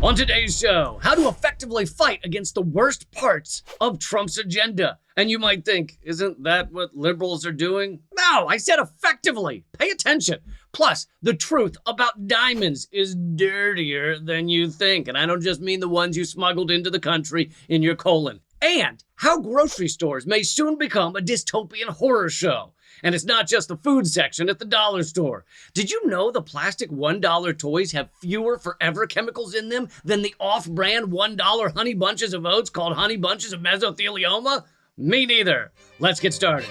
On today's show, how to effectively fight against the worst parts of Trump's agenda. And you might think, isn't that what liberals are doing? No, I said effectively. Pay attention. Plus, the truth about diamonds is dirtier than you think. And I don't just mean the ones you smuggled into the country in your colon. And how grocery stores may soon become a dystopian horror show. And it's not just the food section at the dollar store. Did you know the plastic $1 toys have fewer forever chemicals in them than the off-brand $1 honey bunches of oats called honey bunches of mesothelioma? Me neither. Let's get started.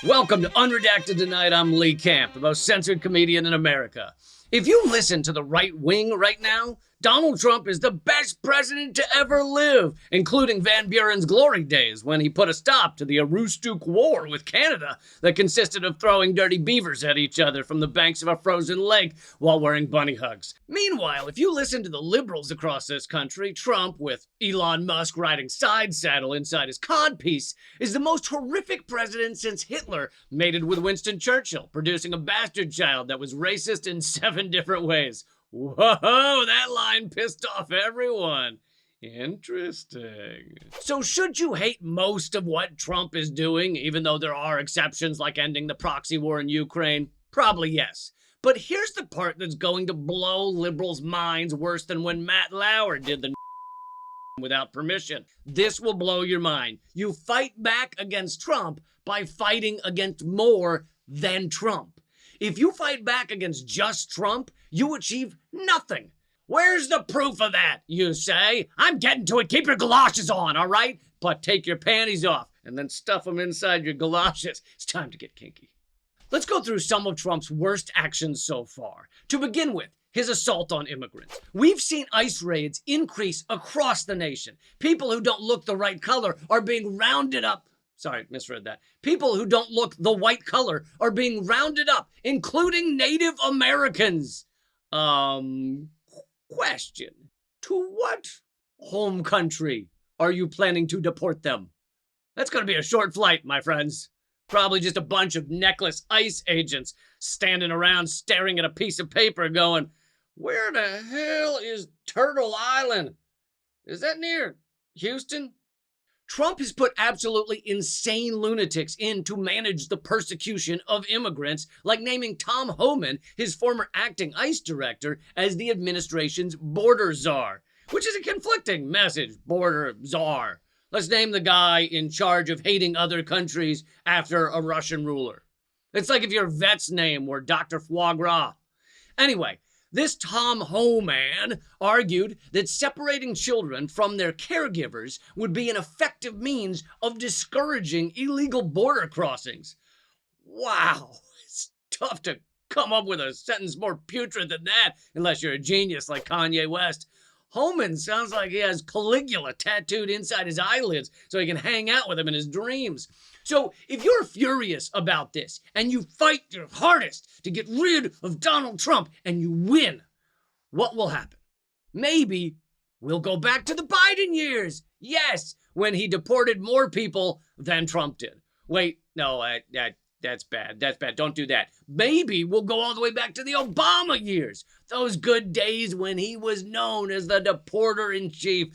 Welcome to Unredacted Tonight. I'm Lee Camp, the most censored comedian in America. If you listen to the right wing right now, Donald Trump is the best president to ever live, including Van Buren's glory days when he put a stop to the Aroostook War with Canada that consisted of throwing dirty beavers at each other from the banks of a frozen lake while wearing bunny hugs. Meanwhile, if you listen to the liberals across this country, Trump, with Elon Musk riding side saddle inside his codpiece, is the most horrific president since Hitler mated with Winston Churchill, producing a bastard child that was racist in 7 different ways. Whoa, that line pissed off everyone. Interesting. So should you hate most of what Trump is doing, even though there are exceptions like ending the proxy war in Ukraine? Probably yes. But here's the part that's going to blow liberals' minds worse than when Matt Lauer did the without permission. This will blow your mind. You fight back against Trump by fighting against more than Trump. If you fight back against just Trump, you achieve nothing. Where's the proof of that, you say? I'm getting to it. Keep your galoshes on, all right? But take your panties off and then stuff them inside your galoshes. It's time to get kinky. Let's go through some of Trump's worst actions so far. To begin with, his assault on immigrants. We've seen ICE raids increase across the nation. People who don't look the right color are being rounded up. Sorry, misread that. People who don't look the white color are being rounded up, including Native Americans. Question. To what home country are you planning to deport them? That's going to be a short flight, my friends. Probably just a bunch of necklace ICE agents standing around staring at a piece of paper going, where the hell is Turtle Island? Is that near Houston? Trump has put absolutely insane lunatics in to manage the persecution of immigrants, like naming Tom Homan, his former acting ICE director, as the administration's border czar, which is a conflicting message, border czar. Let's name the guy in charge of hating other countries after a Russian ruler. It's like if your vet's name were Dr. Foie Gras. Anyway, this Tom Homan argued that separating children from their caregivers would be an effective means of discouraging illegal border crossings. Wow, it's tough to come up with a sentence more putrid than that, unless you're a genius like Kanye West. Homan sounds like he has Caligula tattooed inside his eyelids so he can hang out with him in his dreams. So if you're furious about this and you fight your hardest to get rid of Donald Trump and you win, what will happen? Maybe we'll go back to the Biden years. Yes, when he deported more people than Trump did. Wait, no, that's bad. That's bad. Don't do that. Maybe we'll go all the way back to the Obama years. Those good days when he was known as the deporter-in-chief.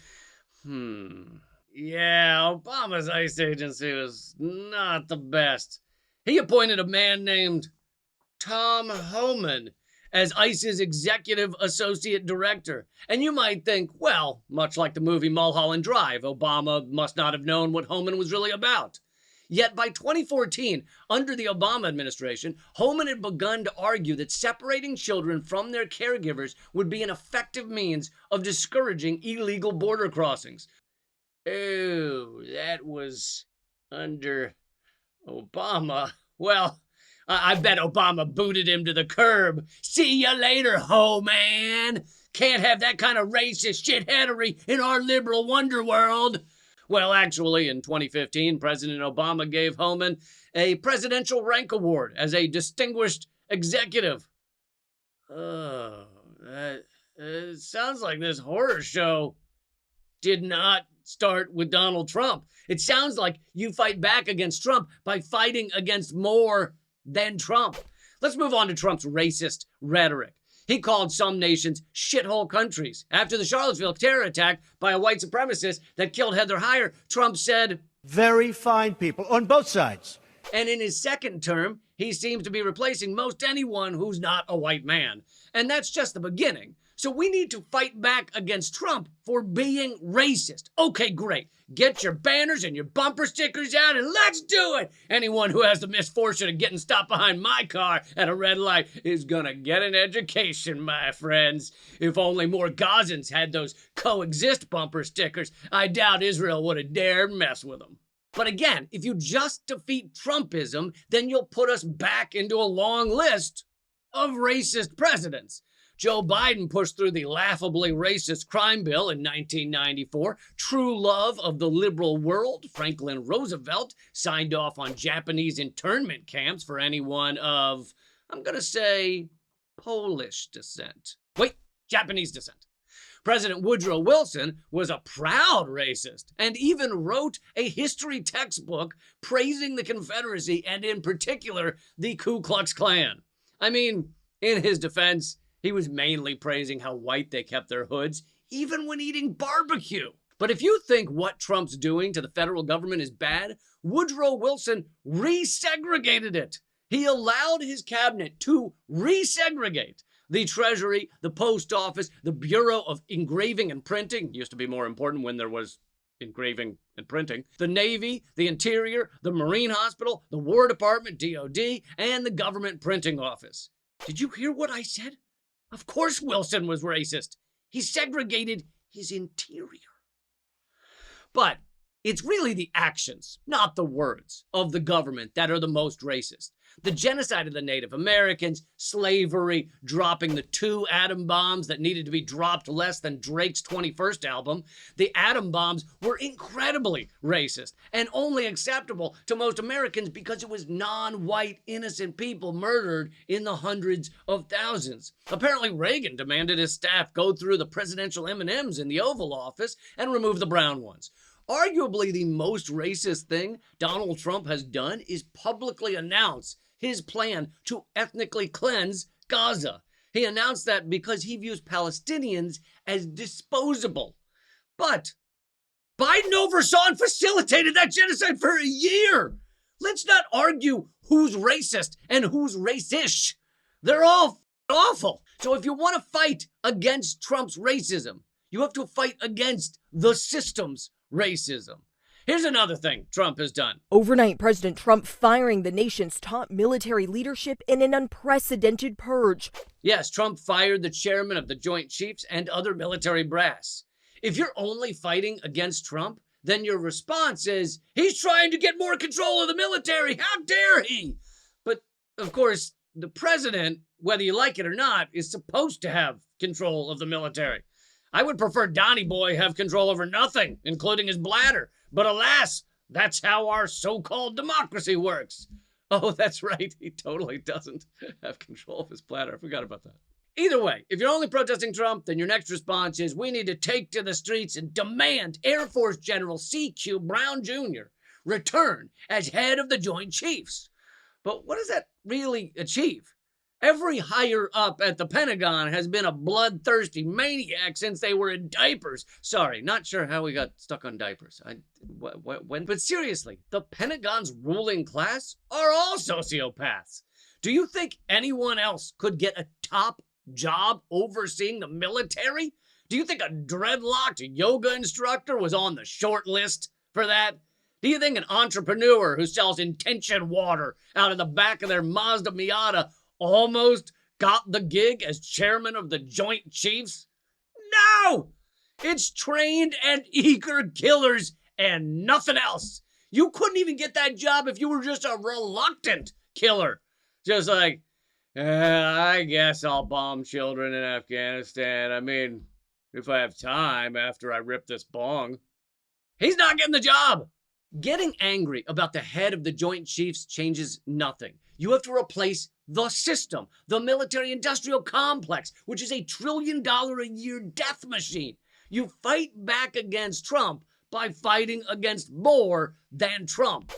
Yeah, Obama's ICE agency was not the best. He appointed a man named Tom Homan as ICE's executive associate director. And you might think, well, much like the movie Mulholland Drive, Obama must not have known what Homan was really about. Yet by 2014, under the Obama administration, Homan had begun to argue that separating children from their caregivers would be an effective means of discouraging illegal border crossings. Oh, that was under Obama. Well, I bet Obama booted him to the curb. See ya later, ho-man. Can't have that kind of racist shitheadery in our liberal wonder world. Well, actually, in 2015, President Obama gave Homan a Presidential Rank Award as a distinguished executive. Oh, it sounds like this horror show did not start with Donald Trump. It sounds like you fight back against Trump by fighting against more than Trump. Let's move on to Trump's racist rhetoric. He called some nations shithole countries. After the Charlottesville terror attack by a white supremacist that killed Heather Heyer, Trump said, "Very fine people on both sides." And in his second term, he seems to be replacing most anyone who's not a white man. And that's just the beginning. So we need to fight back against Trump for being racist. Okay, great. Get your banners and your bumper stickers out and let's do it. Anyone who has the misfortune of getting stopped behind my car at a red light is gonna get an education, my friends. If only more Gazans had those coexist bumper stickers, I doubt Israel would have dared mess with them. But again, if you just defeat Trumpism, then you'll put us back into a long list of racist presidents. Joe Biden pushed through the laughably racist crime bill in 1994. True love of the liberal world, Franklin Roosevelt, signed off on Japanese internment camps for anyone of, I'm going to say, Polish descent. Wait, Japanese descent. President Woodrow Wilson was a proud racist and even wrote a history textbook praising the Confederacy and in particular the Ku Klux Klan. I mean, in his defense, he was mainly praising how white they kept their hoods, even when eating barbecue. But if you think what Trump's doing to the federal government is bad, Woodrow Wilson resegregated it. He allowed his cabinet to resegregate the Treasury, the Post Office, the Bureau of Engraving and Printing, used to be more important when there was engraving and printing, the Navy, the Interior, the Marine Hospital, the War Department, DOD, and the Government Printing Office. Did you hear what I said? Of course Wilson was racist. He segregated his interior. But it's really the actions, not the words, of the government that are the most racist. The genocide of the Native Americans, slavery, dropping the 2 atom bombs that needed to be dropped less than Drake's 21st album. The atom bombs were incredibly racist and only acceptable to most Americans because it was non-white innocent people murdered in the hundreds of thousands. Apparently Reagan demanded his staff go through the presidential M&Ms in the Oval Office and remove the brown ones. Arguably the most racist thing Donald Trump has done is publicly announce his plan to ethnically cleanse Gaza. He announced that because he views Palestinians as disposable. But Biden oversaw and facilitated that genocide for a year. Let's not argue who's racist and who's racish. They're all awful. So if you want to fight against Trump's racism, you have to fight against the system's racism. Here's another thing Trump has done. Overnight, President Trump firing the nation's top military leadership in an unprecedented purge. Yes, Trump fired the chairman of the Joint Chiefs and other military brass. If you're only fighting against Trump, then your response is, he's trying to get more control of the military. How dare he? But, of course, the president, whether you like it or not, is supposed to have control of the military. I would prefer Donnie Boy have control over nothing, including his bladder. But alas, that's how our so-called democracy works. Oh, that's right. He totally doesn't have control of his bladder. I forgot about that. Either way, if you're only protesting Trump, then your next response is we need to take to the streets and demand Air Force General C.Q. Brown Jr. return as head of the Joint Chiefs. But what does that really achieve? Every higher up at the Pentagon has been a bloodthirsty maniac since they were in diapers. Sorry, not sure how we got stuck on diapers. But seriously, the Pentagon's ruling class are all sociopaths. Do you think anyone else could get a top job overseeing the military? Do you think a dreadlocked yoga instructor was on the short list for that? Do you think an entrepreneur who sells intention water out of the back of their Mazda Miata almost got the gig as chairman of the Joint Chiefs? No! It's trained and eager killers and nothing else. You couldn't even get that job if you were just a reluctant killer. Just like, I guess I'll bomb children in Afghanistan. I mean, if I have time after I rip this bong. He's not getting the job. Getting angry about the head of the Joint Chiefs changes nothing. You have to replace the system, the military-industrial complex, which is $1 trillion a year death machine. You fight back against Trump by fighting against more than Trump.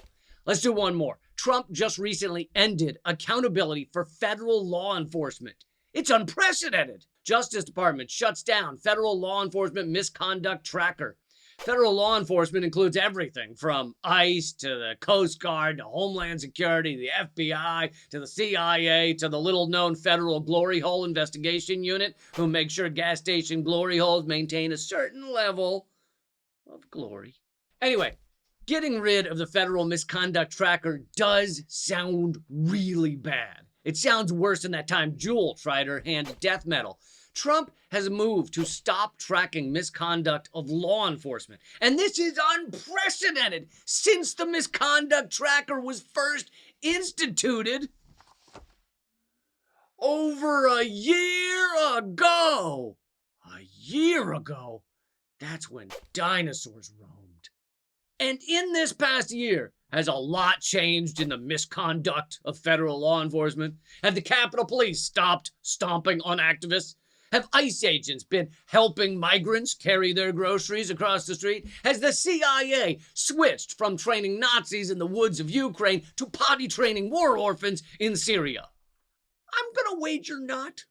Let's do one more. Trump just recently ended accountability for federal law enforcement. It's unprecedented. Justice Department shuts down federal law enforcement misconduct tracker. Federal law enforcement includes everything from ICE to the Coast Guard to Homeland Security, the FBI to the CIA to the little-known federal glory hole investigation unit who make sure gas station glory holes maintain a certain level of glory. Anyway, getting rid of the federal misconduct tracker does sound really bad. It sounds worse than that time Jewel tried her hand at death metal. Trump has moved to stop tracking misconduct of law enforcement. And this is unprecedented since the misconduct tracker was first instituted over a year ago. A year ago? That's when dinosaurs roamed. And in this past year, has a lot changed in the misconduct of federal law enforcement? Have the Capitol Police stopped stomping on activists? Have ICE agents been helping migrants carry their groceries across the street? Has the CIA switched from training Nazis in the woods of Ukraine to potty training war orphans in Syria? I'm gonna wager not.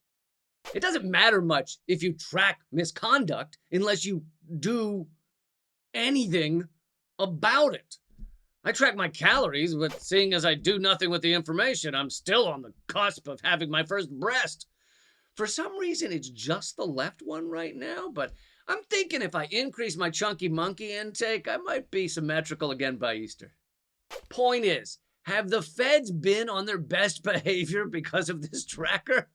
It doesn't matter much if you track misconduct unless you do anything about it. I track my calories, but seeing as I do nothing with the information, I'm still on the cusp of having my first breast. For some reason, it's just the left one right now, but I'm thinking if I increase my chunky monkey intake, I might be symmetrical again by Easter. Point is, have the feds been on their best behavior because of this tracker?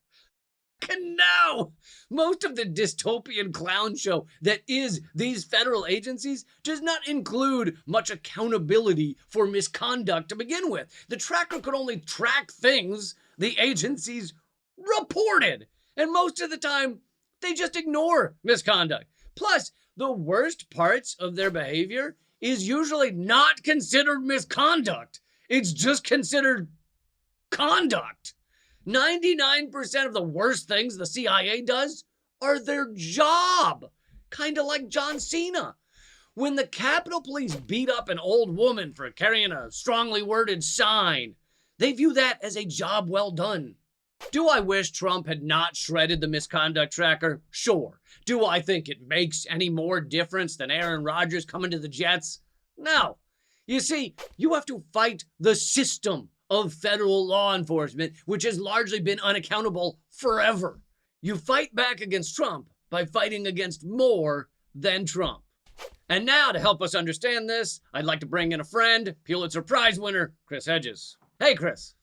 No! Most of the dystopian clown show that is these federal agencies does not include much accountability for misconduct to begin with. The tracker could only track things the agencies reported. And most of the time, they just ignore misconduct. Plus, the worst parts of their behavior is usually not considered misconduct. It's just considered conduct. 99% of the worst things the CIA does are their job. Kind of like John Cena. When the Capitol Police beat up an old woman for carrying a strongly worded sign, they view that as a job well done. Do I wish Trump had not shredded the misconduct tracker? Sure. Do I think it makes any more difference than Aaron Rodgers coming to the Jets? No. You see, you have to fight the system of federal law enforcement, which has largely been unaccountable forever. You fight back against Trump by fighting against more than Trump. And now, to help us understand this, I'd like to bring in a friend, Pulitzer Prize winner, Chris Hedges. Hey, Chris.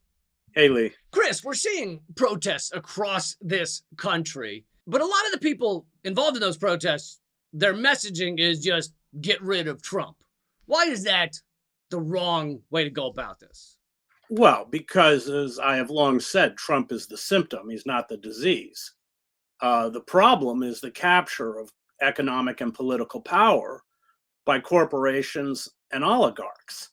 Hey, Lee. Chris, we're seeing protests across this country, but a lot of the people involved in those protests, their messaging is just get rid of Trump. Why is that the wrong way to go about this? Well, because as I have long said, Trump is the symptom. He's not the disease. The problem is the capture of economic and political power by corporations and oligarchs.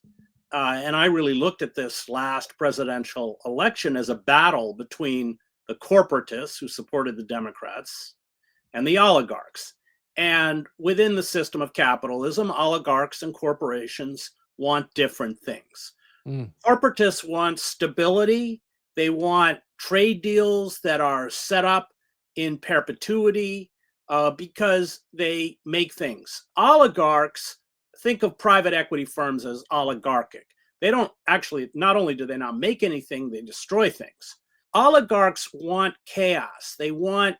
And I really looked at this last presidential election as a battle between the corporatists who supported the Democrats and the oligarchs. And within the system of capitalism, oligarchs and corporations want different things. Corporatists want stability. They want trade deals that are set up in perpetuity because they make things. Oligarchs think of private equity firms as oligarchic. They don't actually, not only do they not make anything, they destroy things. Oligarchs want chaos. They want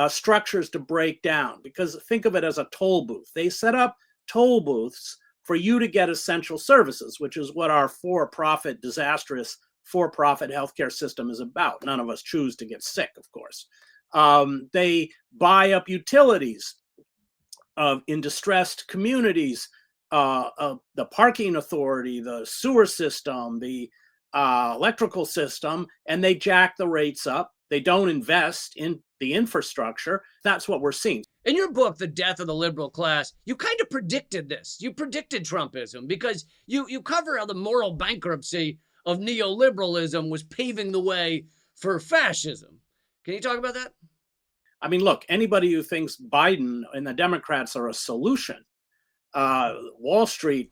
structures to break down because think of it as a toll booth. They set up toll booths for you to get essential services, which is what our for-profit, disastrous for-profit healthcare system is about. None of us choose to get sick, of course. They buy up utilities in distressed communities, the parking authority, the sewer system, the electrical system, and they jack the rates up. They don't invest in the infrastructure. That's what we're seeing. In your book, The Death of the Liberal Class, you kind of predicted this. You predicted Trumpism because you cover how the moral bankruptcy of neoliberalism was paving the way for fascism. Can you talk about that? I mean, look, anybody who thinks Biden and the Democrats are a solution, Wall Street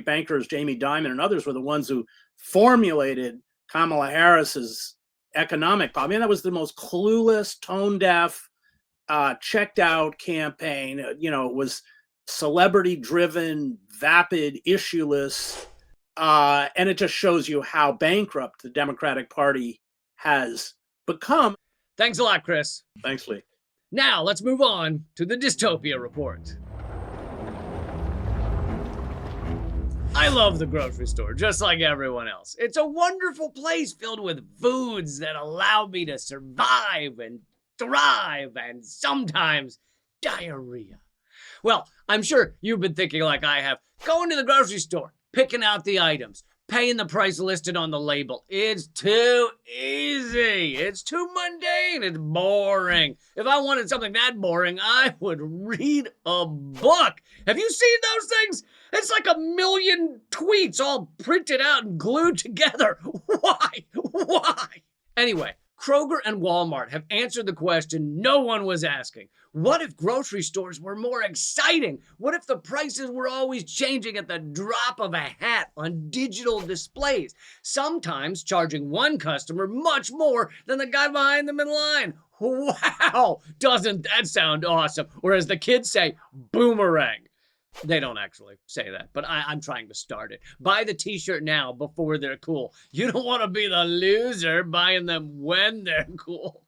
bankers, Jamie Dimon and others were the ones who formulated Kamala Harris's economic policy. I mean, that was the most clueless, tone deaf, checked out campaign. It was celebrity driven, vapid, issueless. And it just shows you how bankrupt the Democratic Party has become. Thanks a lot, Chris. Thanks, Lee. Now let's move on to the dystopia report. I love the grocery store, just like everyone else. It's a wonderful place filled with foods that allow me to survive and thrive and sometimes diarrhea. Well, I'm sure you've been thinking like I have, going to the grocery store, picking out the items, paying the price listed on the label. It's too easy. It's too mundane. It's boring. If I wanted something that boring, I would read a book. Have you seen those things? It's like 1 million tweets all printed out and glued together. Why? Why? Anyway, Kroger and Walmart have answered the question no one was asking. What if grocery stores were more exciting? What if the prices were always changing at the drop of a hat on digital displays, sometimes charging one customer much more than the guy behind them in line? Wow! Doesn't that sound awesome? Or as the kids say, boomerang. They don't actually say that, but I'm trying to start it. Buy the t-shirt now before they're cool. You don't want to be the loser buying them when they're cool.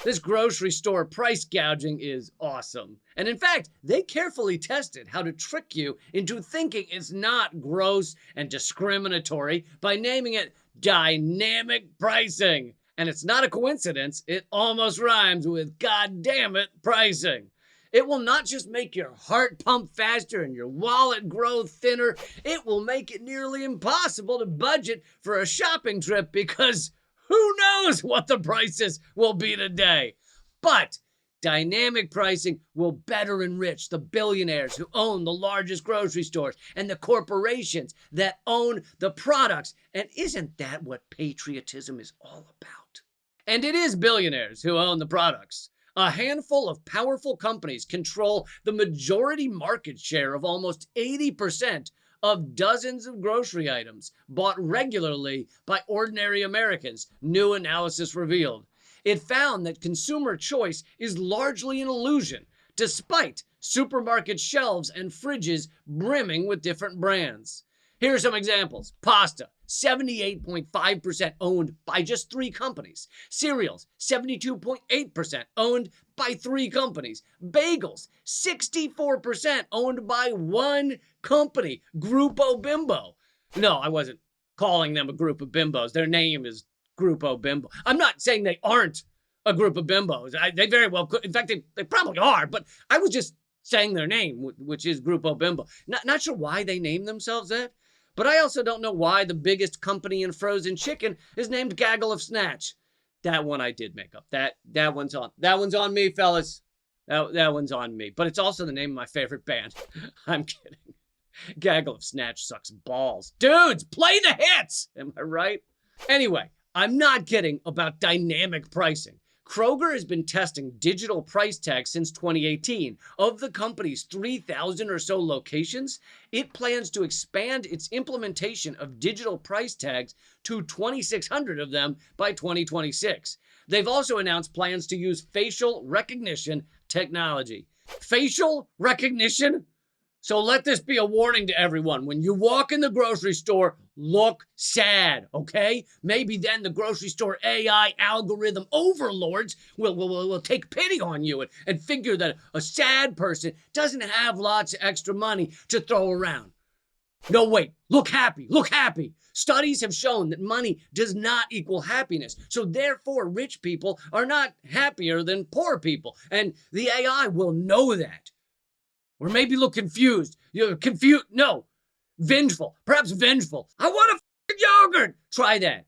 This grocery store price gouging is awesome. And in fact, they carefully tested how to trick you into thinking it's not gross and discriminatory by naming it dynamic pricing. And it's not a coincidence, it almost rhymes with goddammit pricing. It will not just make your heart pump faster and your wallet grow thinner, it will make it nearly impossible to budget for a shopping trip because who knows what the prices will be today. But dynamic pricing will better enrich the billionaires who own the largest grocery stores and the corporations that own the products. And isn't that what patriotism is all about? And it is billionaires who own the products. A handful of powerful companies control the majority market share of almost 80% of dozens of grocery items bought regularly by ordinary Americans, new analysis revealed. It found that consumer choice is largely an illusion, despite supermarket shelves and fridges brimming with different brands. Here are some examples. Pasta, 78.5% owned by just 3 companies. Cereals, 72.8% owned by 3 companies. Bagels, 64% owned by 1 company, Grupo Bimbo. No, I wasn't calling them a group of bimbos. Their name is Grupo Bimbo. I'm not saying they aren't a group of bimbos. They very well could. In fact, they probably are, but I was just saying their name, which is Grupo Bimbo. Not sure why they named themselves that. But I also don't know why the biggest company in frozen chicken is named Gaggle of Snatch. That one I did make up. That one's on me, fellas. That one's on me. But it's also the name of my favorite band. I'm kidding. Gaggle of Snatch sucks balls. Dudes, play the hits! Am I right? Anyway, I'm not kidding about dynamic pricing. Kroger has been testing digital price tags since 2018. Of the company's 3,000 or so locations, it plans to expand its implementation of digital price tags to 2,600 of them by 2026. They've also announced plans to use facial recognition technology. Facial recognition? So let this be a warning to everyone. When you walk in the grocery store, look sad, okay? Maybe then the grocery store AI algorithm overlords will take pity on you and figure that a sad person doesn't have lots of extra money to throw around. No, wait, look happy, look happy. Studies have shown that money does not equal happiness. So therefore, rich people are not happier than poor people. And the AI will know that. Or maybe look confused. You're confused. No. Vengeful. Perhaps vengeful. I want a yogurt. Try that.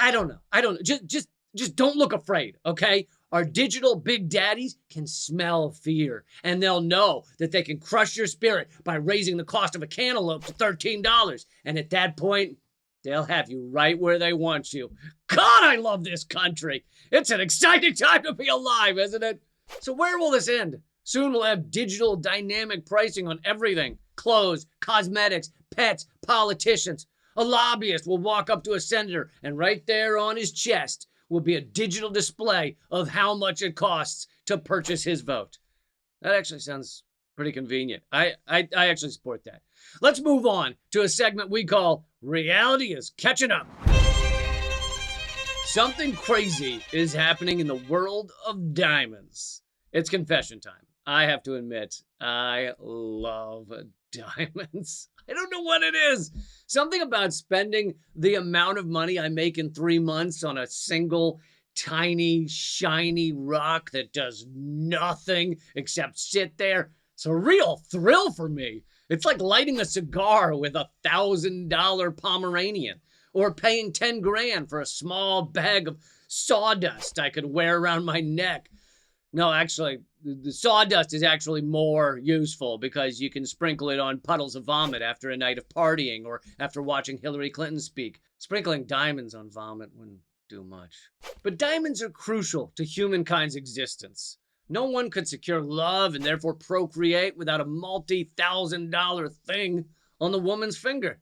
I don't know. Just don't look afraid, okay? Our digital big daddies can smell fear, and they'll know that they can crush your spirit by raising the cost of a cantaloupe to $13. And at that point, they'll have you right where they want you. God, I love this country. It's an exciting time to be alive, isn't it? So where will this end? Soon we'll have digital dynamic pricing on everything. Clothes, cosmetics, pets, politicians. A lobbyist will walk up to a senator, and right there on his chest will be a digital display of how much it costs to purchase his vote. That actually sounds pretty convenient. I actually support that. Let's move on to a segment we call Reality is Catching Up. Something crazy is happening in the world of diamonds. It's confession time. I have to admit, I love diamonds. I don't know what it is. Something about spending the amount of money I make in 3 months on a single, tiny, shiny rock that does nothing except sit there. It's a real thrill for me. It's like lighting a cigar with a $1,000 Pomeranian, or paying 10 grand for a small bag of sawdust I could wear around my neck. No, actually, the sawdust is actually more useful because you can sprinkle it on puddles of vomit after a night of partying or after watching Hillary Clinton speak. Sprinkling diamonds on vomit wouldn't do much. But diamonds are crucial to humankind's existence. No one could secure love and therefore procreate without a multi-$1,000 thing on the woman's finger.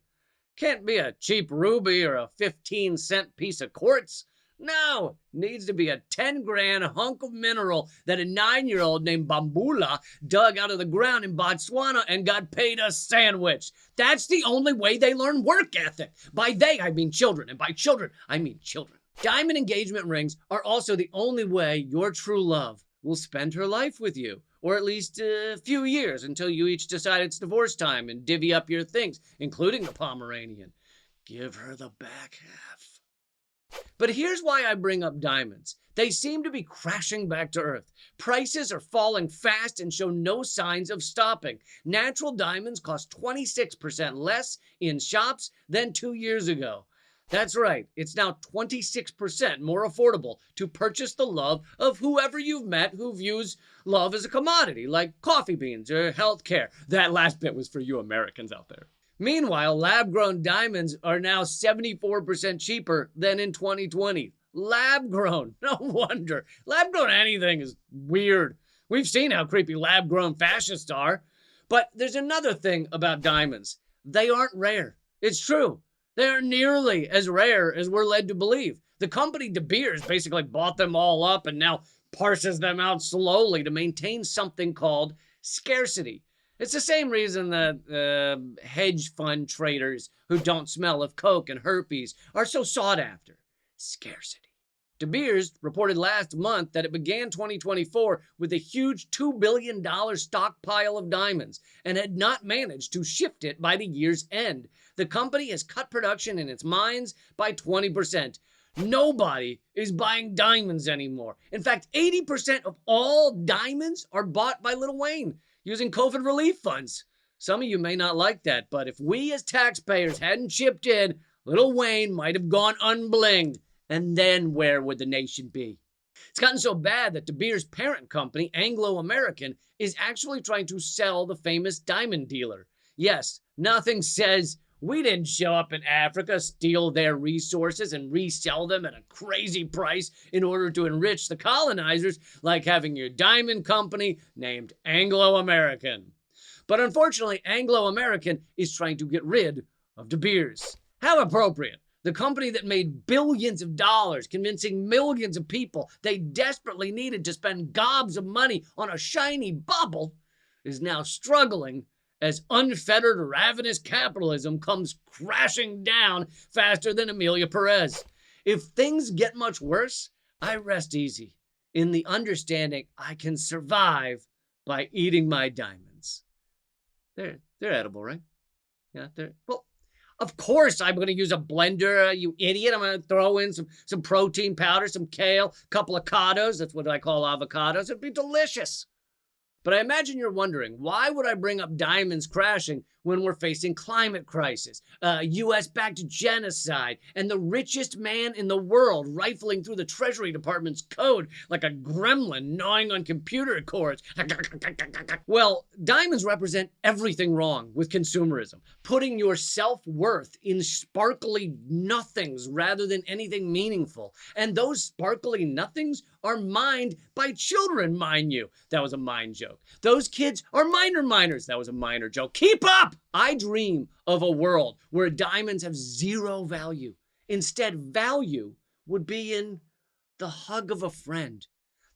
Can't be a cheap ruby or a 15-cent piece of quartz. No, needs to be a 10 grand hunk of mineral that a 9-year-old named Bambula dug out of the ground in Botswana and got paid a sandwich. That's the only way they learn work ethic. By they, I mean children, and by children, I mean children. Diamond engagement rings are also the only way your true love will spend her life with you, or at least a few years until you each decide it's divorce time and divvy up your things, including the Pomeranian. Give her the back half. But here's why I bring up diamonds. They seem to be crashing back to earth. Prices are falling fast and show no signs of stopping. Natural diamonds cost 26% less in shops than 2 years ago. That's right, it's now 26% more affordable to purchase the love of whoever you've met who views love as a commodity, like coffee beans or healthcare. That last bit was for you Americans out there. Meanwhile, lab-grown diamonds are now 74% cheaper than in 2020. Lab-grown, no wonder. Lab-grown anything is weird. We've seen how creepy lab-grown fascists are. But there's another thing about diamonds. They aren't rare. It's true. They aren't nearly as rare as we're led to believe. The company De Beers basically bought them all up and now parses them out slowly to maintain something called scarcity. It's the same reason that hedge fund traders who don't smell of coke and herpes are so sought after. Scarcity. De Beers reported last month that it began 2024 with a huge $2 billion stockpile of diamonds and had not managed to shift it by the year's end. The company has cut production in its mines by 20%. Nobody is buying diamonds anymore. In fact, 80% of all diamonds are bought by Lil Wayne using COVID relief funds. Some of you may not like that, but if we as taxpayers hadn't chipped in, Lil Wayne might have gone unblinged. And then where would the nation be? It's gotten so bad that De Beers' parent company, Anglo-American, is actually trying to sell the famous diamond dealer. Yes, nothing says we didn't show up in Africa, steal their resources, and resell them at a crazy price in order to enrich the colonizers, like having your diamond company named Anglo-American. But unfortunately, Anglo-American is trying to get rid of De Beers. How appropriate. The company that made billions of dollars, convincing millions of people they desperately needed to spend gobs of money on a shiny bubble, is now struggling as unfettered, ravenous capitalism comes crashing down faster than Amelia Perez. If things get much worse, I rest easy in the understanding I can survive by eating my diamonds. They're edible, right? Yeah, well, of course I'm going to use a blender, you idiot. I'm going to throw in some protein powder, some kale, a couple of avocados. That's what I call avocados. It'd be delicious. But I imagine you're wondering, why would I bring up diamonds crashing when we're facing climate crisis, U.S.-backed genocide, and the richest man in the world rifling through the Treasury Department's code like a gremlin gnawing on computer cords? Well, diamonds represent everything wrong with consumerism, putting your self-worth in sparkly nothings rather than anything meaningful. And those sparkly nothings are mined by children, mind you. That was a mind joke. joke. Those kids are minors. That was a minor joke. Keep up! I dream of a world where diamonds have zero value. Instead, value would be in the hug of a friend,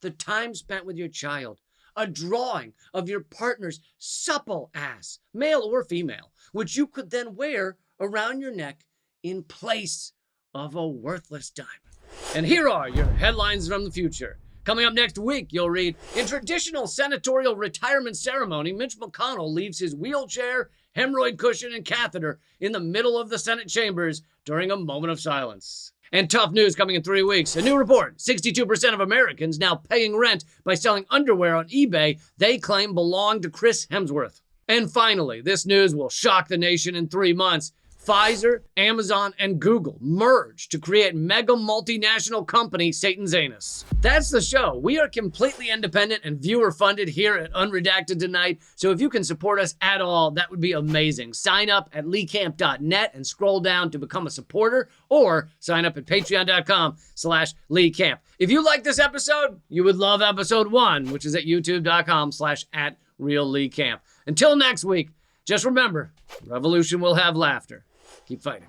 the time spent with your child, a drawing of your partner's supple ass, male or female, which you could then wear around your neck in place of a worthless diamond. And here are your headlines from the future. Coming up next week, you'll read, in traditional senatorial retirement ceremony, Mitch McConnell leaves his wheelchair, hemorrhoid cushion, and catheter in the middle of the Senate chambers during a moment of silence. And tough news coming in 3 weeks. A new report, 62% of Americans now paying rent by selling underwear on eBay they claim belong to Chris Hemsworth. And finally, this news will shock the nation in 3 months. Pfizer, Amazon, and Google merge to create mega multinational company Satan's Anus. That's the show. We are completely independent and viewer funded here at Unredacted Tonight, so if you can support us at all, that would be amazing. Sign up at leecamp.net and scroll down to become a supporter, or sign up at patreon.com/leecamp. If you like this episode, you would love episode 1, which is at youtube.com/@realleecamp. Until next week, just remember, revolution will have laughter. Keep fighting.